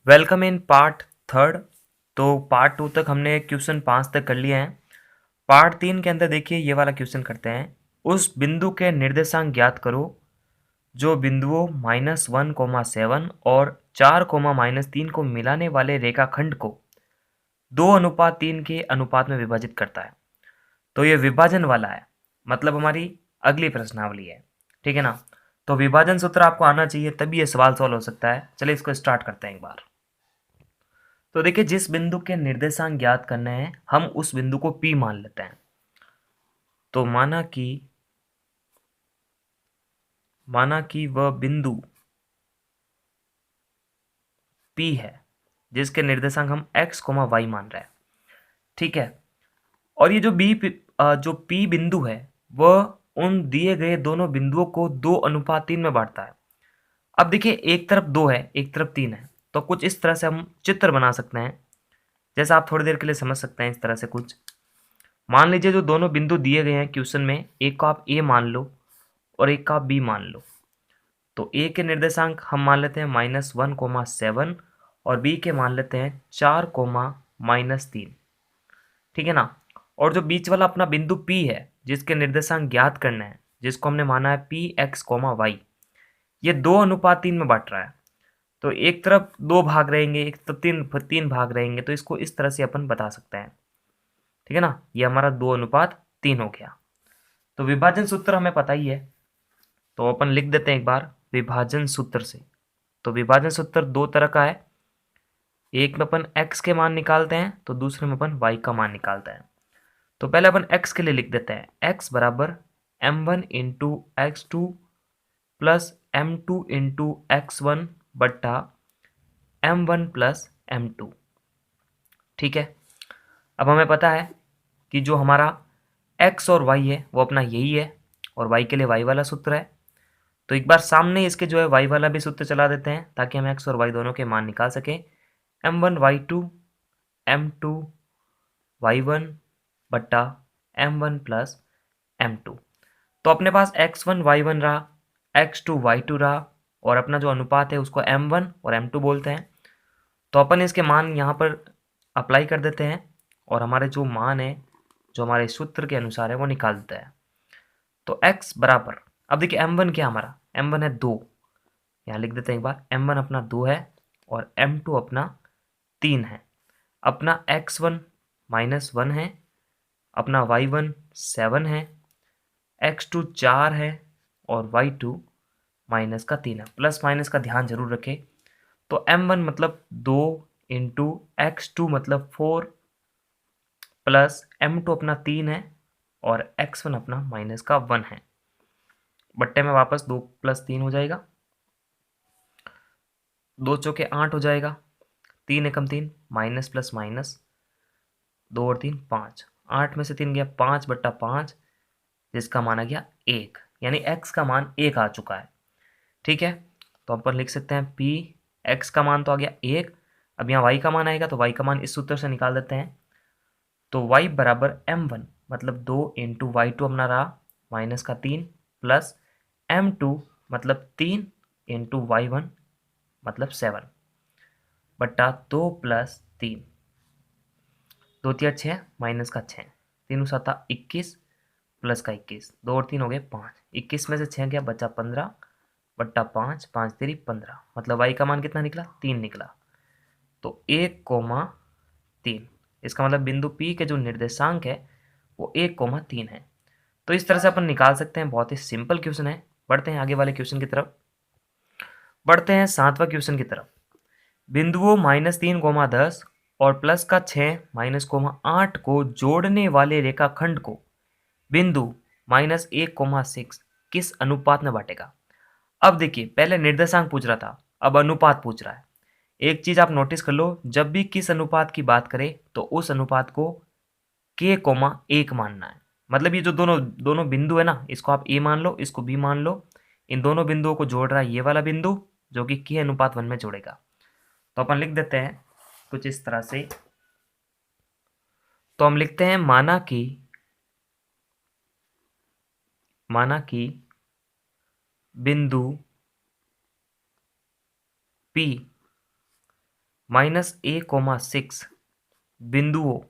Welcome in part third. तो part two तक हमने क्वेश्चन 5 तक कर लिए हैं। पार्ट 3 के अंदर देखिए ये वाला क्वेश्चन करते हैं। उस बिंदु के निर्देशांक ज्ञात करो जो बिंदुओं -1, 7 और 4, -3 को मिलाने वाले रेखाखंड को 2:3 के अनुपात में विभाजित करता है। तो ये विभाजन वाला है, मतलब हमारी अगली प्रश्नावली है। ठीक है ना। तो विभाजन सूत्र आपको आना चाहिए, तभी ये सवाल सॉल्व हो सकता है। चलिए इसको स्टार्ट करते हैं एक बार। तो देखिए, जिस बिंदु के निर्देशांक ज्ञात करने हैं हम उस बिंदु को P मान लेते हैं। तो माना कि वह बिंदु P है जिसके निर्देशांक हम x, y मान रहे हैं। ठीक है। और ये जो P बिंदु है वह उन दिए गए दोनों बिंदुओं को 2:3 में बांटता है। अब देखिए, एक तरफ 2 है, एक तरफ 3 है, तो कुछ इस तरह से हम चित्र बना सकते हैं। जैसा आप थोड़ी देर के लिए समझ सकते हैं, इस तरह से कुछ मान लीजिए। जो दोनों बिंदु दिए गए हैं क्वेश्चन में, एक को आप A मान लो और एक का आप B मान लो। तो A के निर्देशांक हम मान लेते हैं -1, 7 और B के मान लेते हैं 4, -3। ठीक है ना। और जो बीच वाला अपना बिंदु P है जिसके निर्देशांक ज्ञात करना है, जिसको हमने माना है Px, y, ये 2:3 में बांट रहा है। तो एक तरफ 2 भाग रहेंगे, एक तरफ 3 भाग रहेंगे, तो इसको इस तरह से अपन बता सकते हैं। ठीक है ना। ये हमारा 2:3 हो गया। तो विभाजन सूत्र हमें पता ही है, तो अपन लिख देते हैं एक बार विभाजन सूत्र से। तो विभाजन सूत्र दो तरह का है, एक में अपन x के मान निकालते हैं तो दूसरे में अपन y का मान निकालते हैं। तो पहले अपन x के लिए लिख देते हैं, x बराबर m1 into x2 plus m2 into x1 बट्टा m1 प्लस m2। ठीक है। अब हमें पता है कि जो हमारा x और y है वो अपना यही है, और y के लिए y वाला सूत्र है। तो एक बार सामने इसके जो है y वाला भी सूत्र चला देते हैं ताकि हम x और y दोनों के मान निकाल सकें। m1 y2 m2 y1 बट्टा m1 प्लस m2। तो अपने पास x1 y1 रहा, x2 y2 रहा, और अपना जो अनुपात है उसको m1 और m2 बोलते हैं। तो अपन इसके मान यहाँ पर अप्लाई कर देते हैं और हमारे जो मान है, जो हमारे सूत्र के अनुसार है, वो निकाल देते हैं। तो x बराबर, अब देखिए m1 क्या हमारा, m1 है 2, यहाँ लिख देते हैं एक बार। m1 अपना 2 है और m2 अपना 3 है। अपना x1 -1 है, अपना y1 7 है, x2 4 है और y2 -3 है। प्लस माइनस का ध्यान जरूर रखें। तो m1 मतलब 2 इंटू x2 मतलब 4 प्लस m2 अपना 3 है और x1 अपना -1 है। बट्टे में वापस 2 + 3 हो जाएगा, 2 चौके 8 हो जाएगा, 3 एकम 3, माइनस प्लस माइनस, 2 और 3 5, 8 में से 3 गया, 5/5, जिसका मान आ गया 1, यानी x का मान 1 आ चुका है। ठीक है। तो अपन लिख सकते हैं p, x का मान तो आ गया 1। अब यहाँ y का मान आएगा तो y का मान इस सूत्र से निकाल देते हैं। तो y बराबर m1 मतलब 2 इंटू y2 अपना रहा -3 प्लस m2 मतलब 3 इंटू y1 मतलब 7 बट्टा 2 + 3, 2 तिया 6, माइनस का 6, 3 7 21 प्लस का 21, 2 और 3 हो गए 5, 21 में से 6 गया, बचा 15 बट्टा 5, 5 3 15, मतलब y का मान कितना निकला, 3 निकला। तो 1,3, इसका मतलब बिंदु P के जो निर्देशांक है वो 1,3 है। तो इस तरह से अपन निकाल सकते हैं। बहुत ही सिंपल क्वेश्चन है। बढ़ते हैं आगे वाले क्वेश्चन की तरफ। बढ़ते हैं 7वां क्वेश्चन की तरफ। बिंदुओं -3, 10 और प्लस का 6, -8 को जोड़ने वाले रेखाखंड को बिंदु -1, 6 किस अनुपात में बांटेगा। अब देखिए, पहले निर्देशांक पूछ रहा था, अब अनुपात पूछ रहा है। एक चीज आप नोटिस कर लो, जब भी किस अनुपात की बात करें तो उस अनुपात को k,1 मानना है। मतलब ये जो दोनों दोनों बिंदु है ना, इसको आप a मान लो, इसको b मान लो। इन दोनों बिंदुओं को जोड़ रहा है ये वाला बिंदु, जो कि k/1 में जोड़ेगा। तो अपन लिख देते हैं कुछ इस तरह से। तो हम लिखते हैं माना कि बिंदु P -a,6 बिंदुओं,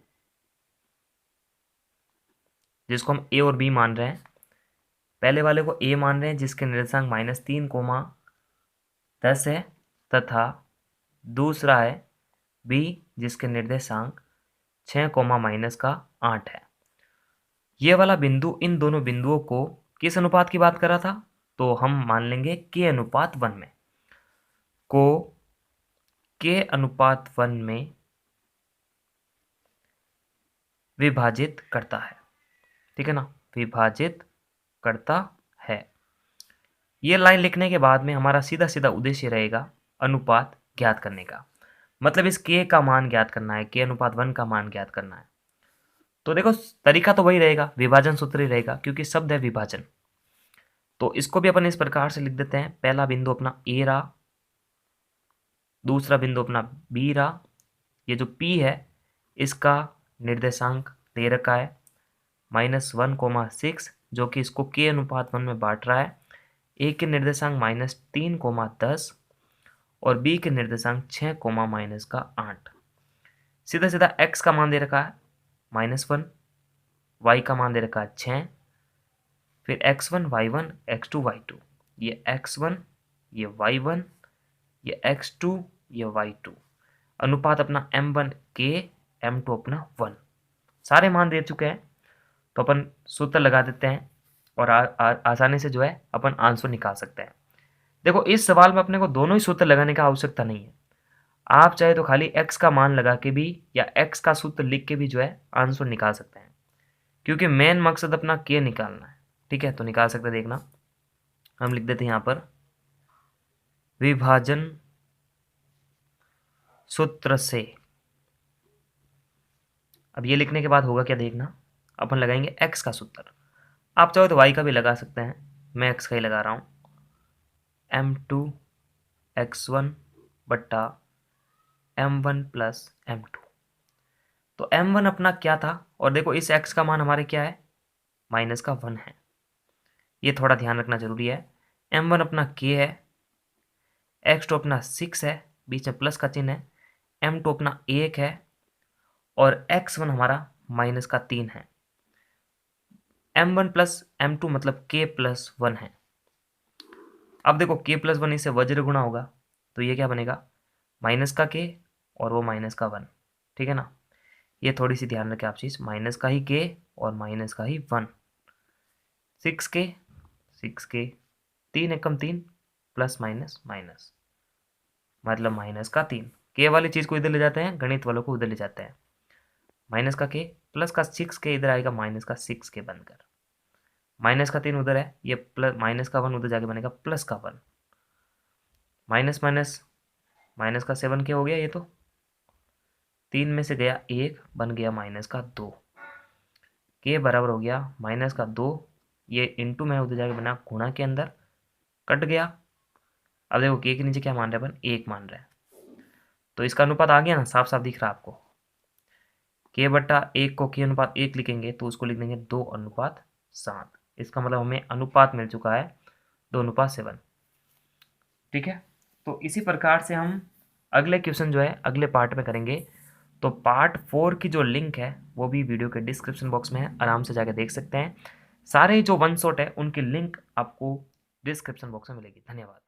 जिसको हम ए और बी मान रहे हैं। पहले वाले को ए मान रहे हैं जिसके निर्देशांक -3,10 है, तथा दूसरा है बी जिसके निर्देशांक 6,-8 है। ये वाला बिंदु इन दोनों बिंदुओं को किस अनुपात की बात कर रहा था, तो हम मान लेंगे के अनुपात 1 में, को के अनुपात 1 में विभाजित करता है। ठीक है ना, विभाजित करता है। ये लाइन लिखने के बाद में हमारा सीधा सीधा उद्देश्य रहेगा अनुपात ज्ञात करने का, मतलब इस के का मान ज्ञात करना है, के अनुपात 1 का मान ज्ञात करना है। तो देखो तरीका तो वही रहेगा, विभाजन सूत्र ही रहेगा, क्योंकि शब्द है विभाजन। तो इसको भी अपन इस प्रकार से लिख देते हैं, पहला बिंदु अपना ए रहा, दूसरा बिंदु अपना बी रहा, ये जो पी है इसका निर्देशांक दे रखा है -1,6, जो कि इसको के अनुपात 1 में बांट रहा है। ए के निर्देशांक -3,10 और बी के निर्देशांक 6,-8। सीधा सीधा x का मान दे रखा है -1, y का मान दे रखा है 6, फिर x1 y1 x2 y2, ये x1 ये y1 ये x2 ये y2, अनुपात अपना m1 k m2 अपना 1। सारे मान दे चुके हैं, तो अपन सूत्र लगा देते हैं और आसानी से जो है अपन आंसर निकाल सकते हैं। देखो इस सवाल में अपने को दोनों ही सूत्र लगाने का आवश्यकता नहीं है, आप चाहे तो खाली x का मान लगा के भी या x का सूत्र लिख के भी जो है आंसर निकाल सकते हैं, क्योंकि मेन मकसद अपना k निकालना है। ठीक है, तो निकाल सकते हैं। देखना हम लिख देते हैं यहाँ पर विभाजन सूत्र से। अब ये लिखने के बाद होगा क्या, देखना अपन लगाएंगे x का सूत्र। आप चाहो तो y का भी लगा सकते हैं, मैं x का ही लगा रहा हूँ, m2 x1 बट्टा m1 प्लस m2। तो m1 अपना क्या था, और देखो इस x का मान हमारे क्या है, -1 है, ये थोड़ा ध्यान रखना जरूरी है। m1 अपना k है, x2 अपना 6 है, बीच में प्लस का चिन्ह है, m2 अपना 1 है और x1 हमारा -3 है। m1 प्लस m2 मतलब k प्लस 1 है। अब देखो k प्लस 1 इससे वज्र गुणा होगा, तो ये क्या बनेगा, माइनस का k और वो माइनस का 1। ठीक है ना, ये थोड़ी सी ध्यान रखें आप चीज, माइनस का ही k और माइनस का ही 1। 6k 3 एकम 3 प्लस माइनस माइनस, मतलब माइनस का 3। k वाली चीज को इधर ले जाते हैं, गणित वालों को उधर ले जाते हैं। माइनस का k प्लस का 6k इधर आएगा, माइनस का 6k बनकर, माइनस का 3 उधर है, ये प्लस माइनस का 1 उधर जाके बनेगा प्लस का 1, माइनस माइनस माइनस का 7k हो गया, ये तो 3 में से गया 1 बन गया माइनस का 2, k बराबर हो गया माइनस का 2, ये इंटू में उधर जाके बना गुणा के अंदर कट गया। अब देखो k के नीचे क्या मान रहे हैं अपन, 1 मान रहे हैं, तो इसका अनुपात आ गया ना, साफ साफ दिख रहा है आपको। k बट्टा 1 को k अनुपात 1 लिखेंगे तो उसको लिख देंगे 2:7। इसका मतलब हमें अनुपात मिल चुका है 2:7। ठीक है, तो इसी प्रकार से हम अगले क्वेश्चन जो है अगले पार्ट में करेंगे। तो पार्ट 4 की जो लिंक है वो भी वीडियो के डिस्क्रिप्शन बॉक्स में है, आराम से जाकर देख सकते हैं। सारे जो वन शॉट है उनकी लिंक आपको डिस्क्रिप्शन बॉक्स में मिलेगी। धन्यवाद।